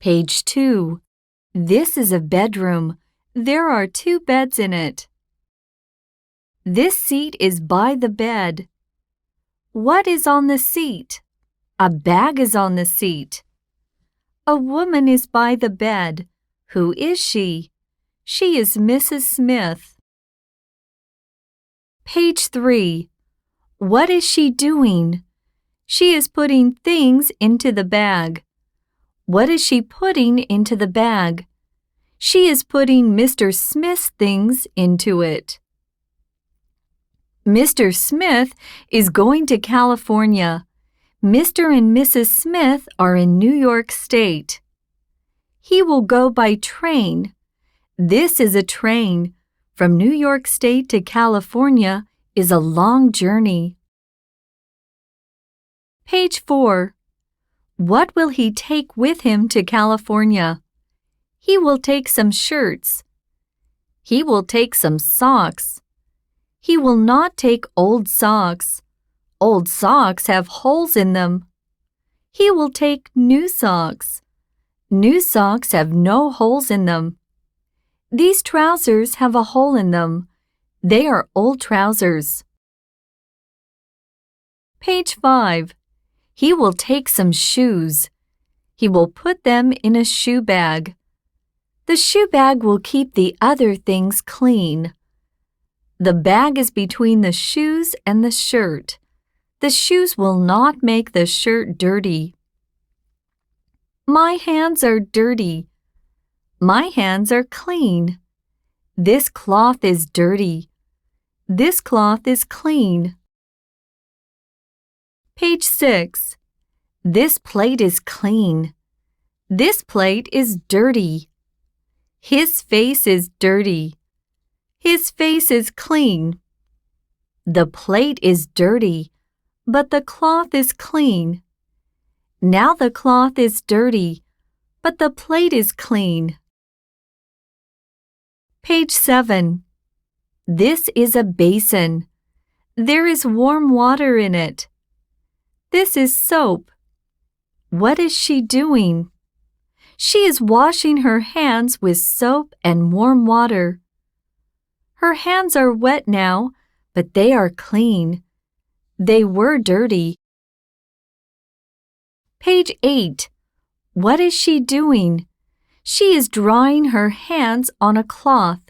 Page 2. This is a bedroom. There are 2 beds in it. This seat is by the bed. What is on the seat? A bag is on the seat. A woman is by the bed. Who is she? She is Mrs. Smith. Page 3. What is she doing? She is putting things into the bag. What is she putting into the bag? She is putting Mr. Smith's things into it. Mr. Smith is going to California. Mr. and Mrs. Smith are in New York State. He will go by train. This is a train. From New York State to California is a long journey. Page 4. What will he take with him to California? He will take some shirts. He will take some socks. He will not take old socks. Old socks have holes in them. He will take new socks. New socks have no holes in them. These trousers have a hole in them. They are old trousers. Page 5. He will take some shoes. He will put them in a shoe bag. The shoe bag will keep the other things clean. The bag is between the shoes and the shirt. The shoes will not make the shirt dirty. My hands are dirty. My hands are clean. This cloth is dirty. This cloth is clean. Page 6. This plate is clean. This plate is dirty. His face is dirty. His face is clean. The plate is dirty, but the cloth is clean. Now the cloth is dirty, but the plate is clean. Page 7. This is a basin. There is warm water in it. This is soap. What is she doing? She is washing her hands with soap and warm water. Her hands are wet now, but they are clean. They were dirty. Page 8. What is she doing? She is drying her hands on a cloth.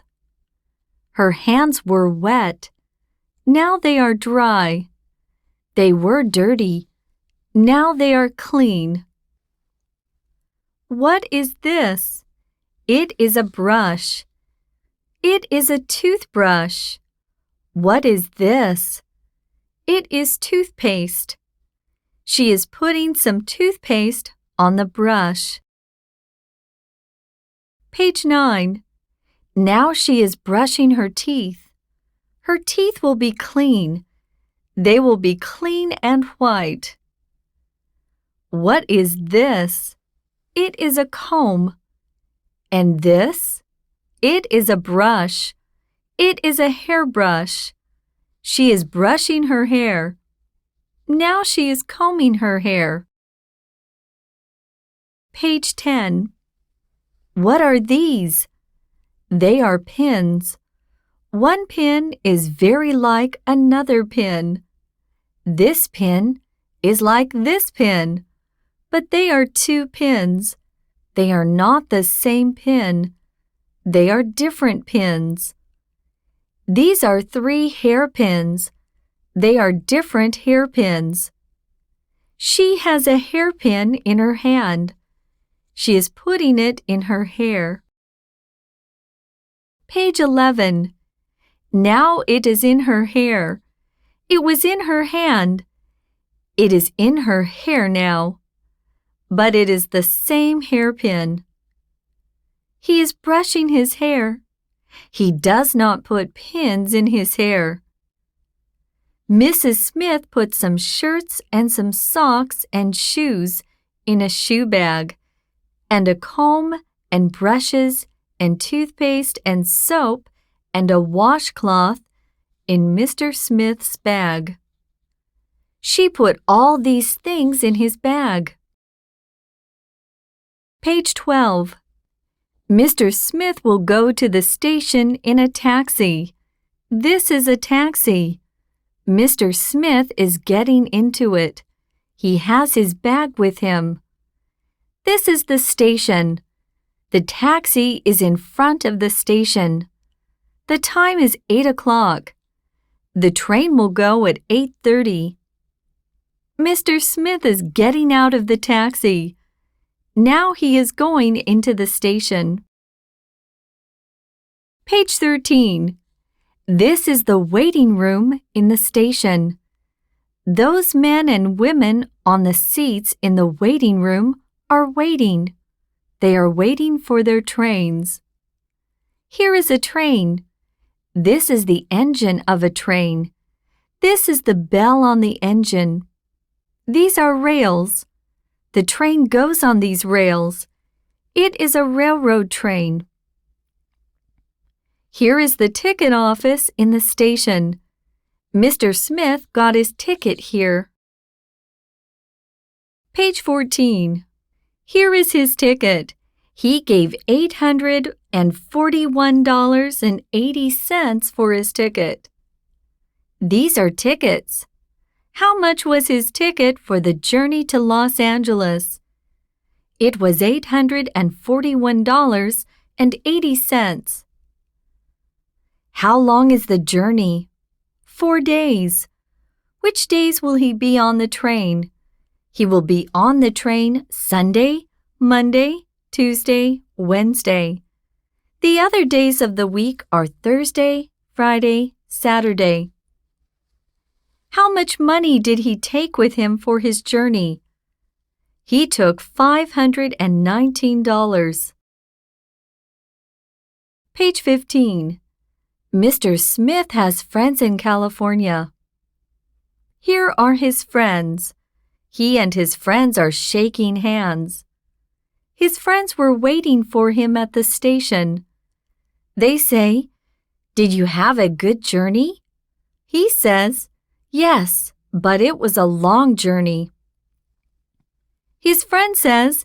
Her hands were wet. Now they are dry. They were dirty. Now they are clean. What is this? It is a brush. It is a toothbrush. What is this? It is toothpaste. She is putting some toothpaste on the brush. Page 9. Now she is brushing her teeth. Her teeth will be clean. They will be clean and white. What is this? It is a comb. And this? It is a brush. It is a hairbrush. She is brushing her hair. Now she is combing her hair. Page 10. What are these? They are pins. One pin is very like another pin. This pin is like this pin, but they are 2 pins. They are not the same pin. They are different pins. These are 3 hairpins. They are different hairpins. She has a hairpin in her hand. She is putting it in her hair. Page 11. Now it is in her hair. It was in her hand. It is in her hair now. But it is the same hairpin. He is brushing his hair. He does not put pins in his hair. Mrs. Smith put some shirts and some socks and shoes in a shoe bag, and a comb and brushes and toothpaste and soap and a washcloth in Mr. Smith's bag. She put all these things in his bag. Page 12. Mr. Smith will go to the station in a taxi. This is a taxi. Mr. Smith is getting into it. He has his bag with him. This is the station. The taxi is in front of the station. The time is 8 o'clock. The train will go at 8:30. Mr. Smith is getting out of the taxi. Now he is going into the station. Page 13. This is the waiting room in the station. Those men and women on the seats in the waiting room are waiting. They are waiting for their trains. Here is a train. This is the engine of a train. This is the bell on the engine. These are rails. The train goes on these rails. It is a railroad train. Here is the ticket office in the station. Mr. Smith got his ticket here. Page 14. Here is his ticket. He gave $841.80 for his ticket. These are tickets. How much was his ticket for the journey to Los Angeles? It was $841.80. How long is the journey? 4 days. Which days will he be on the train? He will be on the train Sunday, Monday, Tuesday, Wednesday. The other days of the week are Thursday, Friday, Saturday. How much money did he take with him for his journey? He took $519. Page 15. Mr. Smith has friends in California. Here are his friends. He and his friends are shaking hands. His friends were waiting for him at the station. They say, "Did you have a good journey?" He says, "Yes, but it was a long journey." His friend says,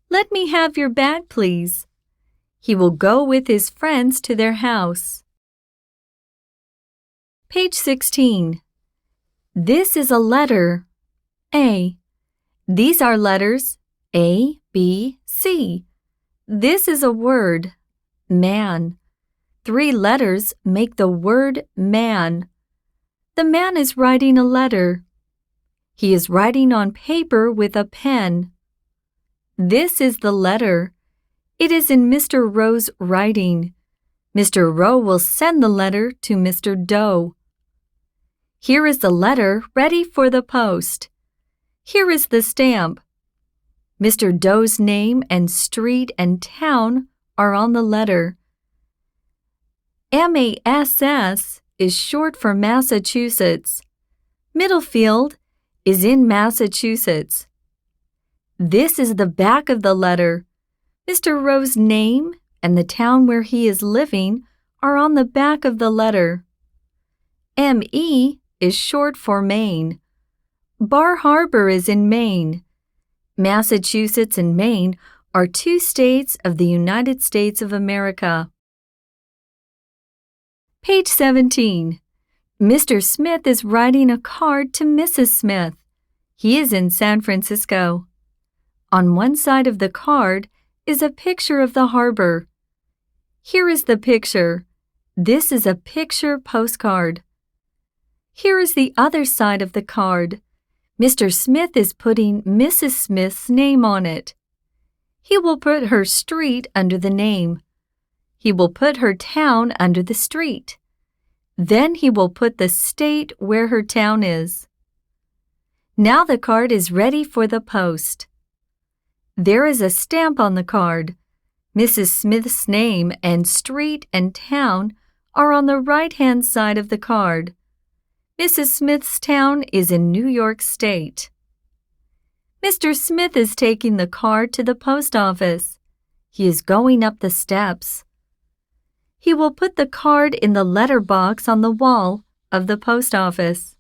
"Let me have your bag, please." He will go with his friends to their house. Page 16. This is a letter. A. These are letters A, B, C. This is a word, man. 3 letters make the word man. The man is writing a letter. He is writing on paper with a pen. This is the letter. It is in Mr. Rowe's writing. Mr. Rowe will send the letter to Mr. Doe. Here is the letter ready for the post. Here is the stamp. Mr. Doe's name and street and town are on the letter. MASS is short for Massachusetts. Middlefield is in Massachusetts. This is the back of the letter. Mr. Rowe's name and the town where he is living are on the back of the letter. ME is short for Maine. Bar Harbor is in Maine. Massachusetts and Maine are 2 states of the United States of America. Page 17. Mr. Smith is writing a card to Mrs. Smith. He is in San Francisco. On one side of the card is a picture of the harbor. Here is the picture. This is a picture postcard. Here is the other side of the card. Mr. Smith is putting Mrs. Smith's name on it. He will put her street under the name. He will put her town under the street. Then he will put the state where her town is. Now the card is ready for the post. There is a stamp on the card. Mrs. Smith's name and street and town are on the right-hand side of the card. Mrs. Smith's town is in New York State. Mr. Smith is taking the card to the post office. He is going up the steps. He will put the card in the letter box on the wall of the post office.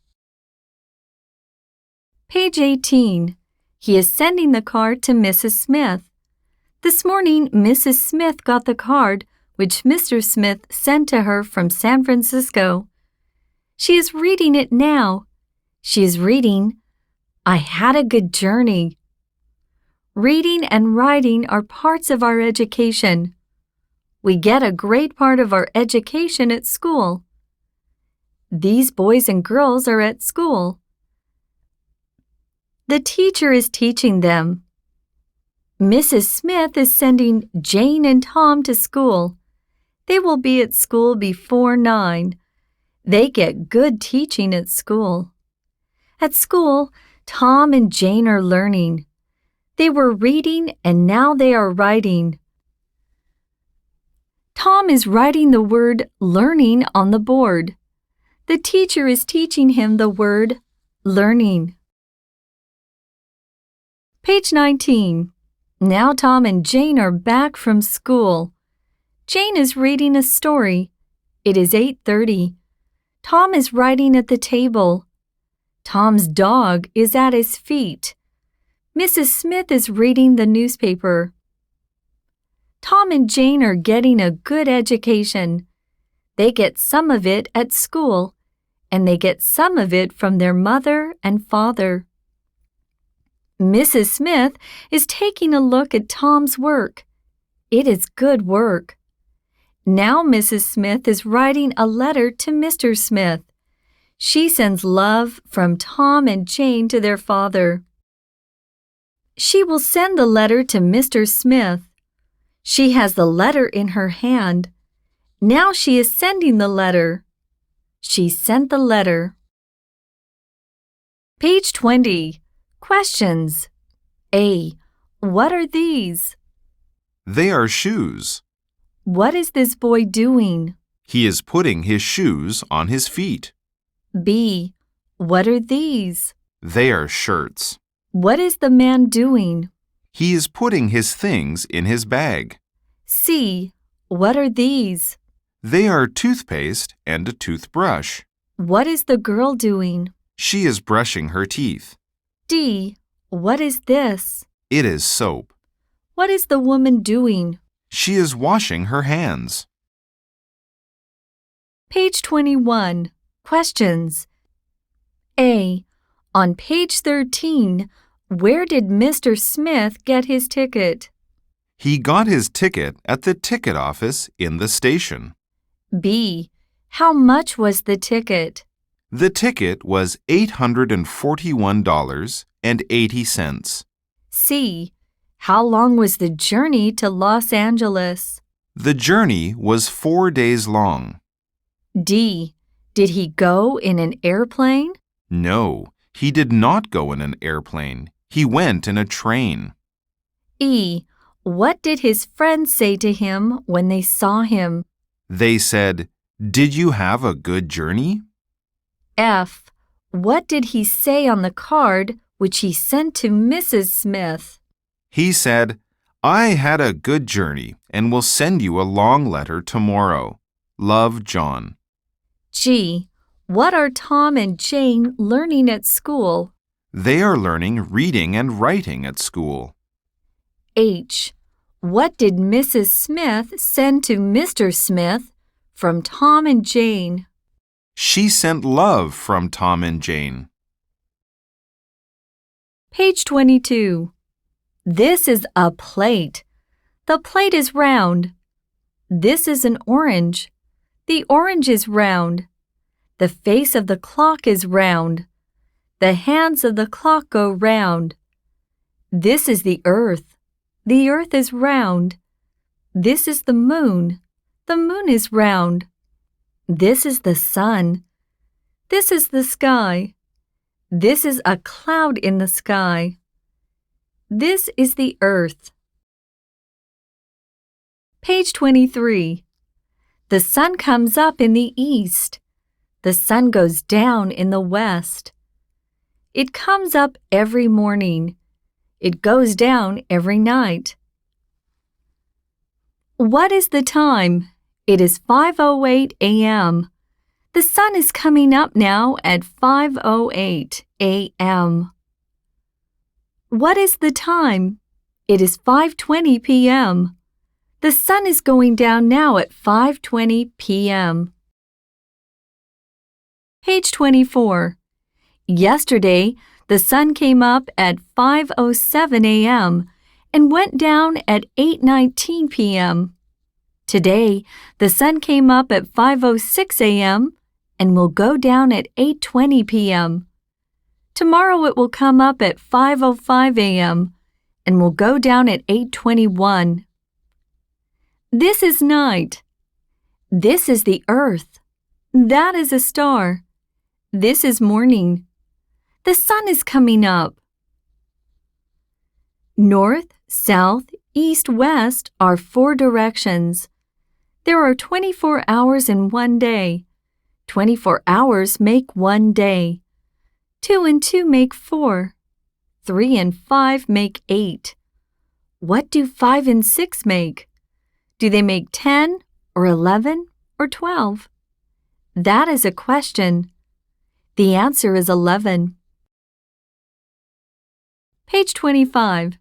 Page 18. He is sending the card to Mrs. Smith. This morning, Mrs. Smith got the card which Mr. Smith sent to her from San Francisco. She is reading it now. She is reading, "I had a good journey." Reading and writing are parts of our education. We get a great part of our education at school. These boys and girls are at school. The teacher is teaching them. Mrs. Smith is sending Jane and Tom to school. They will be at school before 9. They get good teaching at school. At school, Tom and Jane are learning. They were reading and now they are writing. Tom is writing the word learning on the board. The teacher is teaching him the word learning. Page 19. Now Tom and Jane are back from school. Jane is reading a story. It is 8:30. Tom is writing at the table. Tom's dog is at his feet. Mrs. Smith is reading the newspaper. Tom and Jane are getting a good education. They get some of it at school, and they get some of it from their mother and father. Mrs. Smith is taking a look at Tom's work. It is good work. Now Mrs. Smith is writing a letter to Mr. Smith. She sends love from Tom and Jane to their father. She will send the letter to Mr. Smith. She has the letter in her hand. Now she is sending the letter. She sent the letter. Page 20. Questions. A. What are these? They are shoes. What is this boy doing? He is putting his shoes on his feet. B. What are these? They are shirts. What is the man doing? He is putting his things in his bag. C. What are these? They are toothpaste and a toothbrush. What is the girl doing? She is brushing her teeth. D. What is this? It is soap. What is the woman doing? She is washing her hands. Page 21. Questions. A. On page 13, where did Mr. Smith get his ticket? He got his ticket at the ticket office in the station. B. How much was the ticket? The ticket was $841.80. C. How long was the journey to Los Angeles? The journey was 4 days long. D. Did he go in an airplane? No, he did not go in an airplane. He went in a train. E. What did his friends say to him when they saw him? They said, "Did you have a good journey?" F. What did he say on the card which he sent to Mrs. Smith? He said, "I had a good journey and will send you a long letter tomorrow. Love, John." G. What are Tom and Jane learning at school? They are learning reading and writing at school. H. What did Mrs. Smith send to Mr. Smith from Tom and Jane? She sent love from Tom and Jane. Page 22. This is a plate. The plate is round. This is an orange. The orange is round. The face of the clock is round. The hands of the clock go round. This is the earth. The earth is round. This is the moon. The moon is round. This is the sun. This is the sky. This is a cloud in the sky. This is the earth. Page 23. The sun comes up in the east. The sun goes down in the west. It comes up every morning. It goes down every night. What is the time? It is 5:08 a.m. The sun is coming up now at 5:08 a.m. What is the time? It is 5:20 p.m. The sun is going down now at 5:20 p.m. Page 24. Yesterday, the sun came up at 5:07 a.m. and went down at 8:19 p.m. Today, the sun came up at 5:06 a.m. and will go down at 8:20 p.m. Tomorrow it will come up at 5:05 a.m. and will go down at 8:21. This is night. This is the earth. That is a star. This is morning. The sun is coming up. North, south, east, west are 4 directions. There are 24 hours in one day. 24 hours make one day. 2 and 2 make 4. 3 and 5 make 8. What do 5 and 6 make? Do they make 10 or 11 or 12? That is a question. The answer is 11. Page 25.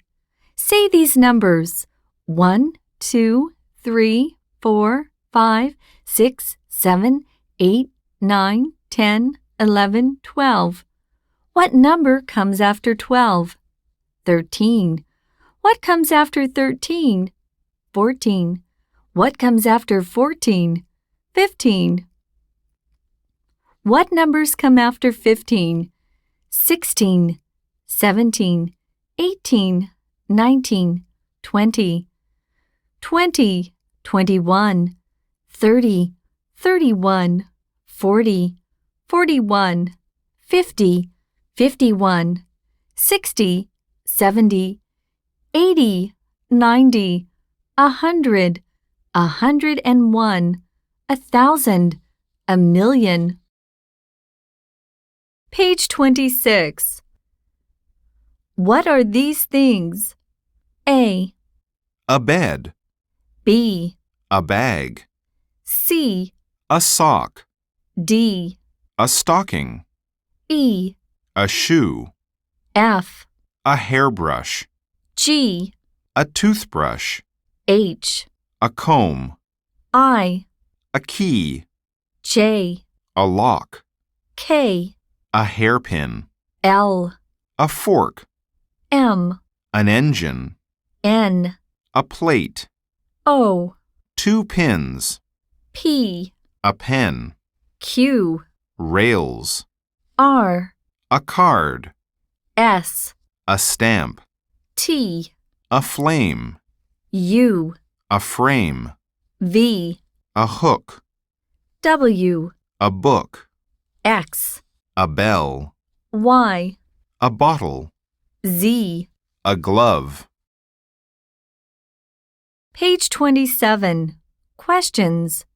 Say these numbers: 1, 2, 3, 4, 5, 6, 7, 8, 9, 10, 11, 12. What number comes after 12? 13. What comes after 13? 14. What comes after 14? 15. What numbers come after 15? 16, 17, 18, 19, 20. 20, 21, 30, 31, 40, 41, 50, 51, 60, 70, 80, 90, 100, 101, 1,000, 1,000,000. Page 26. What are these things? A. A bed. B. A bag. C. A sock. D. A stocking. E. A shoe. F. A hairbrush. G. A toothbrush. H. A comb. I. A key. J. A lock. K. A hairpin. L. A fork. M. An engine. N. A plate. O. 2 pins. P. A pen. Q. Rails. R. A card. S. A stamp. T. A flame. U. A frame. V. A hook. W. A book. X. A bell. Y. A bottle. Z. A glove. Page 27. Questions.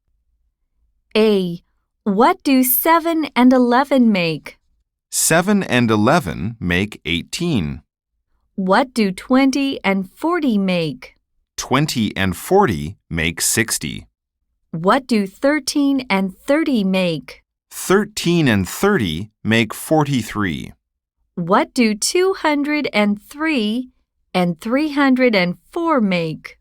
A. What do 7 and 11 make? 7 and 11 make 18. What do 20 and 40 make? 20 and 40 make 60. What do 13 and 30 make? 13 and 30 make 43. What do 203 and 304 make?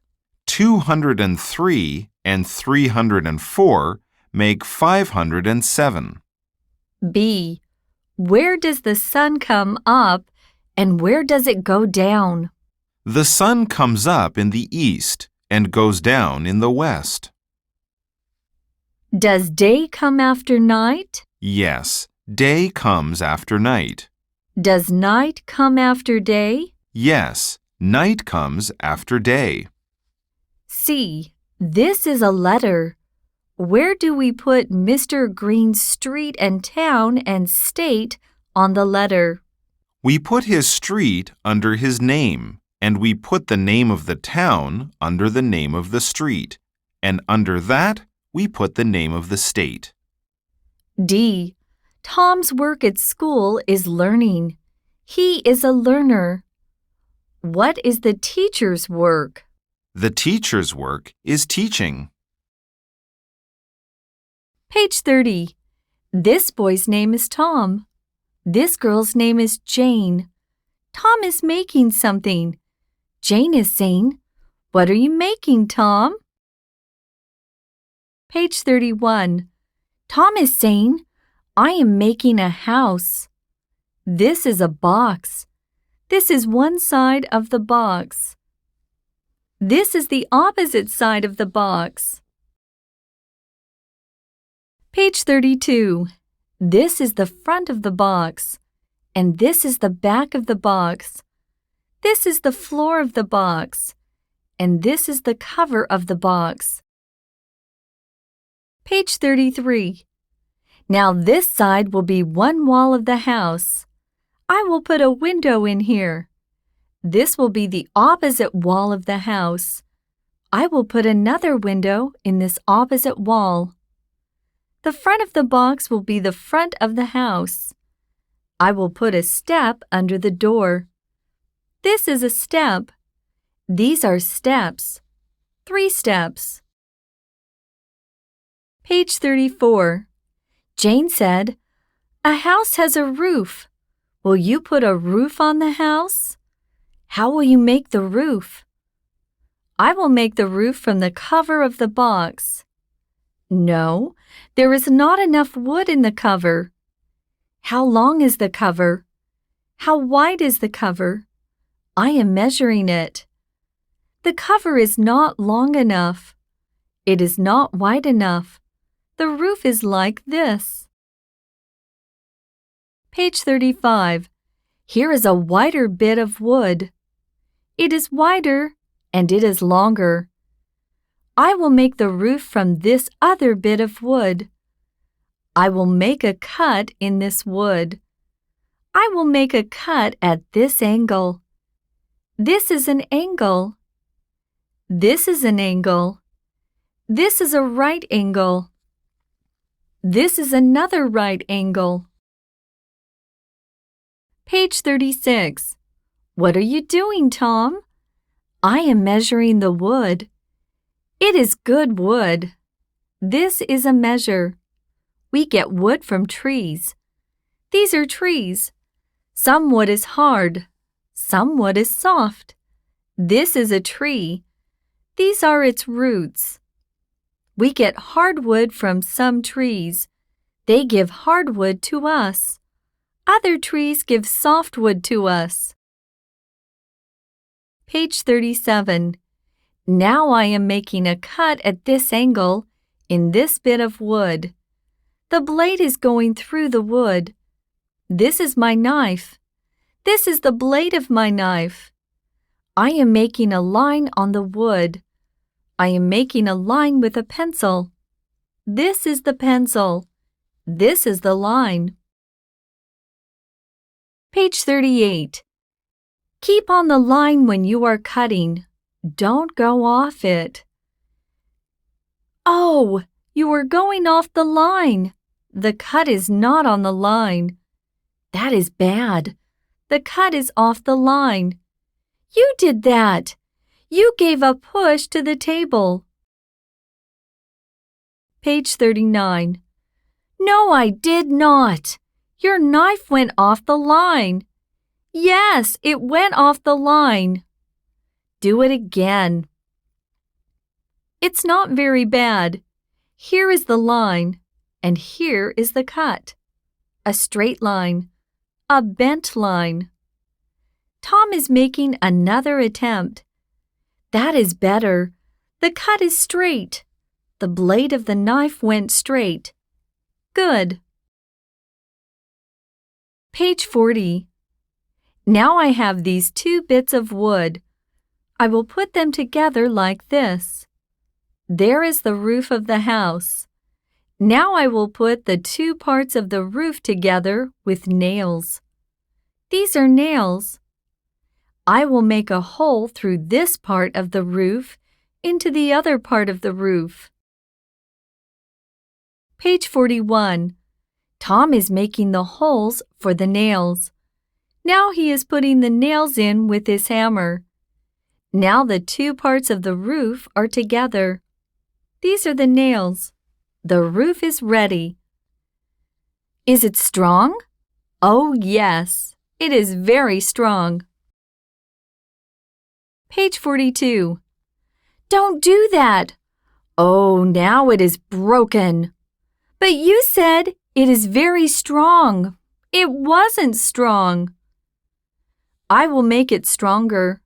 203 and 304 make 507. B. Where does the sun come up and where does it go down? The sun comes up in the east and goes down in the west. Does day come after night? Yes, day comes after night. Does night come after day? Yes, night comes after day. C. This is a letter. Where do we put Mr. Green's street and town and state on the letter? We put his street under his name, and we put the name of the town under the name of the street, and under that we put the name of the state. D. Tom's work at school is learning. He is a learner. What is the teacher's work? The teacher's work is teaching. Page 30. This boy's name is Tom. This girl's name is Jane. Tom is making something. Jane is saying, "What are you making, Tom?" Page 31. Tom is saying, "I am making a house." This is a box. This is one side of the box. This is the opposite side of the box. Page 32. This is the front of the box, and this is the back of the box. This is the floor of the box, and this is the cover of the box. Page 33. Now this side will be one wall of the house. I will put a window in here. This will be the opposite wall of the house. I will put another window in this opposite wall. The front of the box will be the front of the house. I will put a step under the door. This is a step. These are steps. 3 steps. Page 34. Jane said, "A house has a roof. Will you put a roof on the house?" How will you make the roof? I will make the roof from the cover of the box. No, there is not enough wood in the cover. How long is the cover? How wide is the cover? I am measuring it. The cover is not long enough. It is not wide enough. The roof is like this. Page 35. Here is a wider bit of wood. It is wider and it is longer. I will make the roof from this other bit of wood. I will make a cut in this wood. I will make a cut at this angle. This is an angle. This is an angle. This is a right angle. This is another right angle. Page 36. What are you doing, Tom? I am measuring the wood. It is good wood. This is a measure. We get wood from trees. These are trees. Some wood is hard. Some wood is soft. This is a tree. These are its roots. We get hardwood from some trees. They give hardwood to us. Other trees give softwood to us. Page 37. Now I am making a cut at this angle in this bit of wood. The blade is going through the wood. This is my knife. This is the blade of my knife. I am making a line on the wood. I am making a line with a pencil. This is the pencil. This is the line. Page 38. Keep on the line when you are cutting. Don't go off it. Oh, you are going off the line. The cut is not on the line. That is bad. The cut is off the line. You did that. You gave a push to the table. Page 39. No, I did not. Your knife went off the line. Yes, it went off the line. Do it again. It's not very bad. Here is the line, and here is the cut. A straight line, a bent line. Tom is making another attempt. That is better. The cut is straight. The blade of the knife went straight. Good. Page 40. Now I have these 2 bits of wood. I will put them together like this. There is the roof of the house. Now I will put the 2 parts of the roof together with nails. These are nails. I will make a hole through this part of the roof into the other part of the roof. Page 41. Tom is making the holes for the nails. Now he is putting the nails in with his hammer. Now the 2 parts of the roof are together. These are the nails. The roof is ready. Is it strong? Oh, yes, it is very strong. Page 42. Don't do that. Oh, now it is broken. But you said it is very strong. It wasn't strong. I will make it stronger.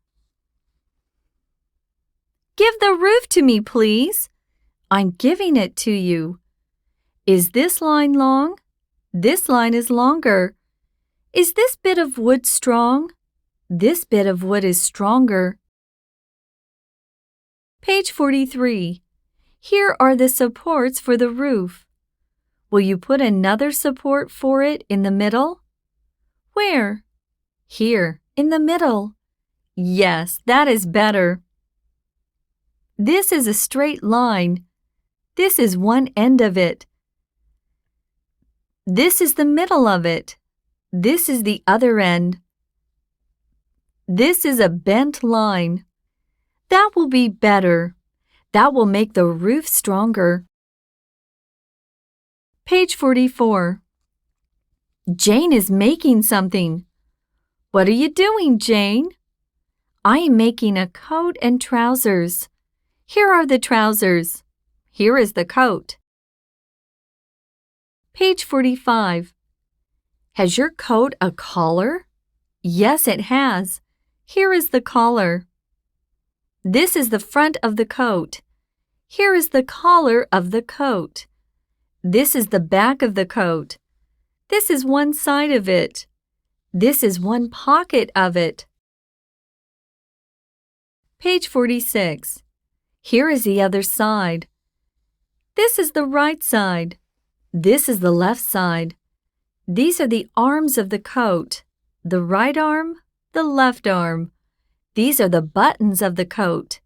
Give the roof to me, please. I'm giving it to you. Is this line long? This line is longer. Is this bit of wood strong? This bit of wood is stronger. Page 43. Here are the supports for the roof. Will you put another support for it in the middle? Where? Here, in the middle. Yes, that is better. This is a straight line. This is one end of it. This is the middle of it. This is the other end. This is a bent line. That will be better. That will make the roof stronger. Page 44. Jane is making something. What are you doing, Jane? I am making a coat and trousers. Here are the trousers. Here is the coat. Page 45. Has your coat a collar? Yes, it has. Here is the collar. This is the front of the coat. Here is the collar of the coat. This is the back of the coat. This is one side of it. This is one pocket of it. Page 46. Here is the other side. This is the right side. This is the left side. These are the arms of the coat. The right arm, the left arm. These are the buttons of the coat.